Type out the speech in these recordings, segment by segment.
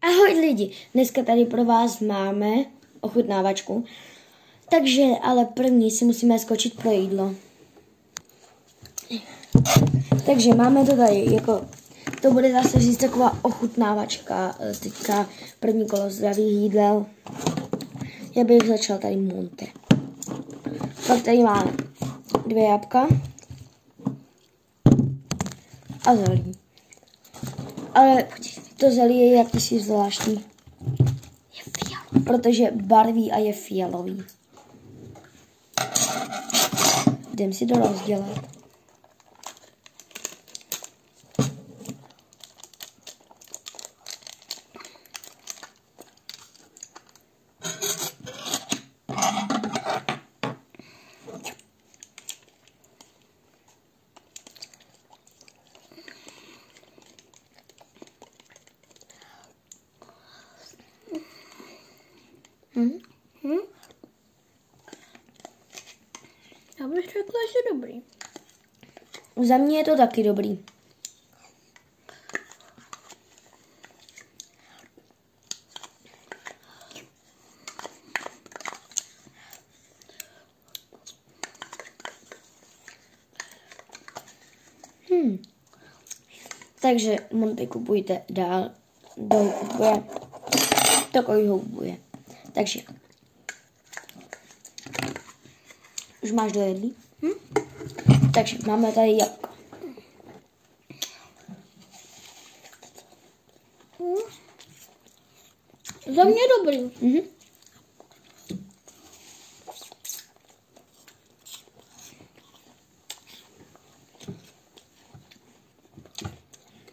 Ahoj lidi, dneska tady pro vás máme ochutnávačku, takže ale první si musíme skočit pro jídlo. Takže máme to tady, jako to bude zase říct taková ochutnávačka, teďka první kolo zdravých jídel. Já bych začal tady Monte. Pak tady máme 2 jablka a zelí. Ale to zelí je jakýsi zvláštní. Je fialový. Protože barví a je fialový. Jdem si to rozdělat. Já bych řekla, že dobrý. Za mě je to taky dobrý. Takže Monte kupujte dál. Kdo kupuje, takový ho kupuje. Takže už máš dojedlý? Takže máme tady jablko. Za mě dobrý.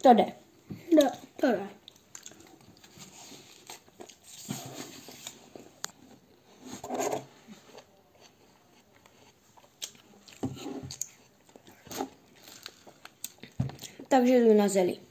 To jde. To jde. Takže jdu na zelí.